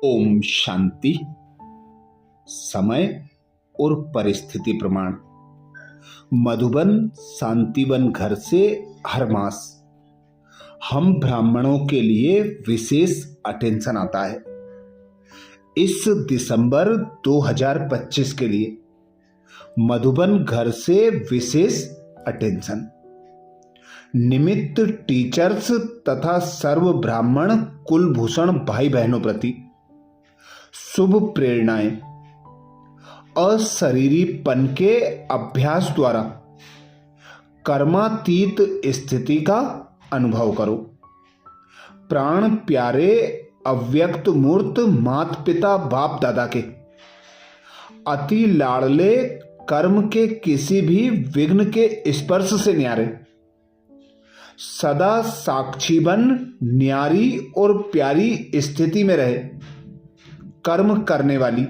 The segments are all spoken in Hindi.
ओम शांति। समय और परिस्थिति प्रमाण। मधुबन शांतिवन घर से हर मास हम ब्राह्मणों के लिए विशेष अटेंशन आता है। इस दिसंबर 2025 के लिए मधुबन घर से विशेष अटेंशन। निमित्त टीचर्स तथा सर्व ब्राह्मण कुलभूषण भाई बहनों प्रति शुभ प्रेरणाएं। अशरीरीपन के अभ्यास द्वारा कर्मातीत स्थिति का अनुभव करो। प्राण प्यारे अव्यक्त मूर्त माता पिता बाप दादा के अति लाडले कर्म के किसी भी विघ्न के स्पर्श से न्यारे सदा साक्षी बन न्यारी और प्यारी स्थिति में रहे कर्म करने वाली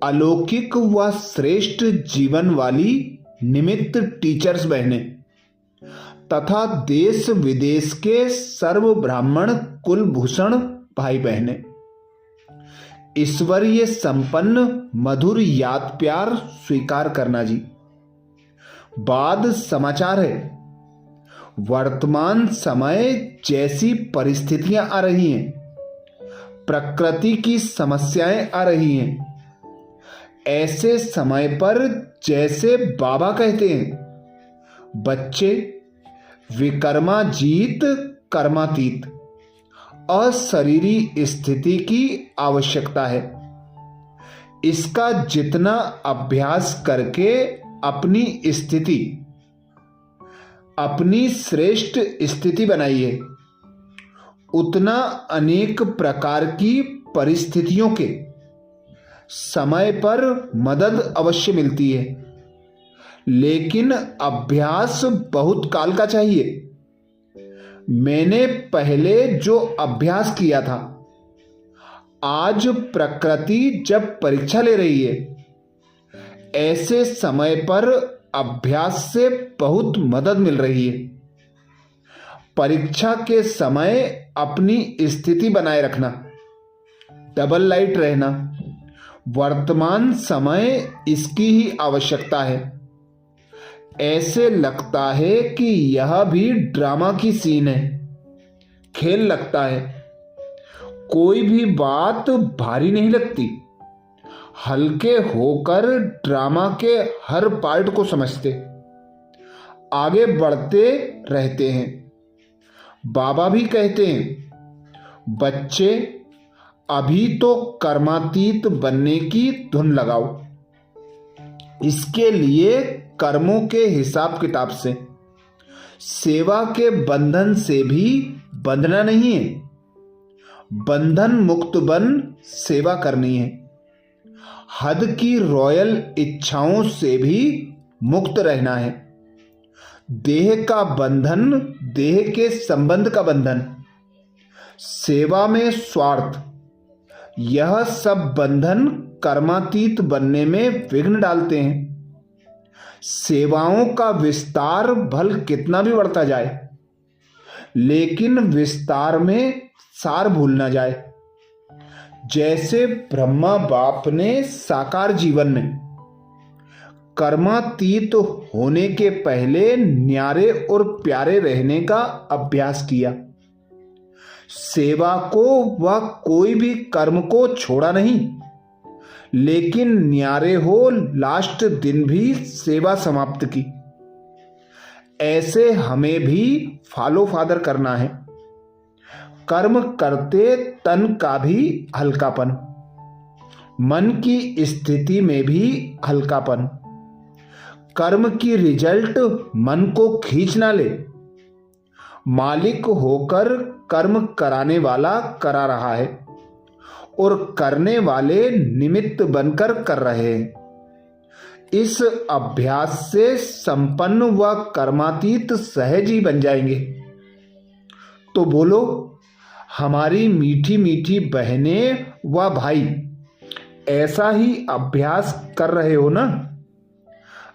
अलौकिक व श्रेष्ठ जीवन वाली निमित्त टीचर्स बहनें तथा देश विदेश के सर्व ब्राह्मण कुलभूषण भाई बहनें ईश्वरीय संपन्न मधुर याद प्यार स्वीकार करना जी। बाद समाचार है। वर्तमान समय जैसी परिस्थितियां आ रही हैं, प्रकृति की समस्याएं आ रही हैं, ऐसे समय पर जैसे बाबा कहते हैं, बच्चे विकर्माजीत कर्मातीत अशरीरी स्थिति की आवश्यकता है। इसका जितना अभ्यास करके अपनी स्थिति अपनी श्रेष्ठ स्थिति बनाइए, उतना अनेक प्रकार की परिस्थितियों के समय पर मदद अवश्य मिलती है, लेकिन अभ्यास बहुत काल का चाहिए। मैंने पहले जो अभ्यास किया था, आज प्रकृति जब परीक्षा ले रही है, ऐसे समय पर अभ्यास से बहुत मदद मिल रही है। परीक्षा के समय अपनी स्थिति बनाए रखना, डबल लाइट रहना, वर्तमान समय इसकी ही आवश्यकता है। ऐसे लगता है कि यह भी ड्रामा की सीन है, खेल लगता है। कोई भी बात भारी नहीं लगती, हल्के होकर ड्रामा के हर पार्ट को समझते आगे बढ़ते रहते हैं। बाबा भी कहते हैं, बच्चे अभी तो कर्मातीत बनने की धुन लगाओ। इसके लिए कर्मों के हिसाब किताब से, सेवा के बंधन से भी बंधना नहीं है। बंधन मुक्त बन सेवा करनी है। हद की रॉयल इच्छाओं से भी मुक्त रहना है। देह का बंधन देह के संबंध का बंधन, सेवा में स्वार्थ, यह सब बंधन कर्मातीत बनने में विघ्न डालते हैं। सेवाओं का विस्तार भल कितना भी बढ़ता जाए, लेकिन विस्तार में सार भूल ना जाए। जैसे ब्रह्मा बाप ने साकार जीवन में कर्मातीत होने के पहले न्यारे और प्यारे रहने का अभ्यास किया। सेवा को व कोई भी कर्म को छोड़ा नहीं, लेकिन न्यारे हो लास्ट दिन भी सेवा समाप्त की। ऐसे हमें भी फॉलो फादर करना है। कर्म करते तन का भी हल्कापन, मन की स्थिति में भी हल्कापन। कर्म की रिजल्ट मन को खींच ना ले। मालिक होकर कर्म कराने वाला करा रहा है और करने वाले निमित्त बनकर कर रहे हैं। इस अभ्यास से संपन्न व कर्मातीत सहज ही बन जाएंगे। तो बोलो, हमारी मीठी मीठी बहनें व भाई ऐसा ही अभ्यास कर रहे हो ना?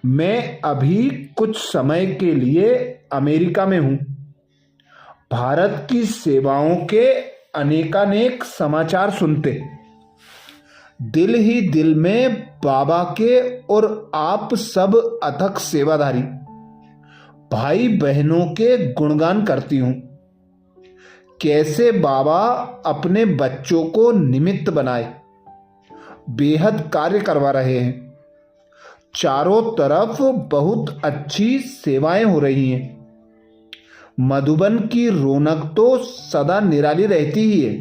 मैं अभी कुछ समय के लिए अमेरिका में हूं। भारत की सेवाओं के अनेकानेक समाचार सुनते दिल ही दिल में बाबा के और आप सब अथक सेवाधारी भाई बहनों के गुणगान करती हूं। कैसे बाबा अपने बच्चों को निमित्त बनाए बेहद कार्य करवा रहे हैं। चारों तरफ बहुत अच्छी सेवाएं हो रही हैं। मधुबन की रौनक तो सदा निराली रहती ही है।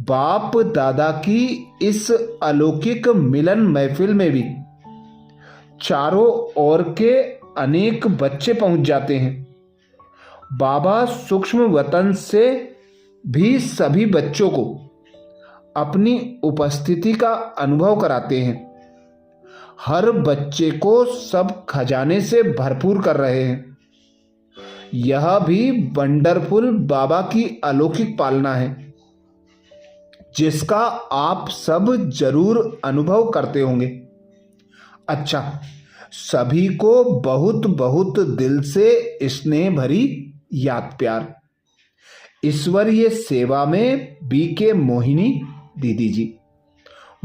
बाप दादा की इस अलौकिक मिलन महफिल में भी चारों ओर के अनेक बच्चे पहुंच जाते हैं। बाबा सूक्ष्म वतन से भी सभी बच्चों को अपनी उपस्थिति का अनुभव कराते हैं। हर बच्चे को सब खजाने से भरपूर कर रहे हैं। यह भी वंडरफुल बाबा की अलौकिक पालना है जिसका आप सब जरूर अनुभव करते होंगे। अच्छा, सभी को बहुत बहुत दिल से स्नेह भरी याद प्यार। ईश्वरीय सेवा में बीके मोहिनी दीदी जी,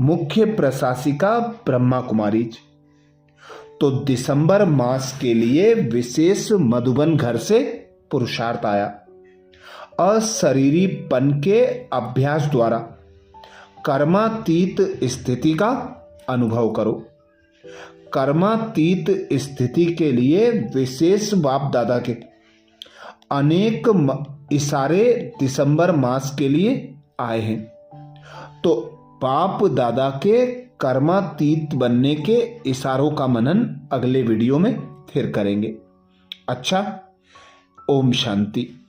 मुख्य प्रशासिका ब्रह्मा कुमारी जी। तो दिसंबर मास के लिए विशेष मधुबन घर से पुरुषार्थ आया। अशरीरीपन के अभ्यास द्वारा कर्मातीत स्थिति का अनुभव करो। कर्मातीत स्थिति के लिए विशेष बाप दादा के अनेक इशारे दिसंबर मास के लिए आए हैं। तो बाप दादा के कर्मातीत बनने के इशारों का मनन अगले वीडियो में फिर करेंगे। अच्छा, ओम शांति।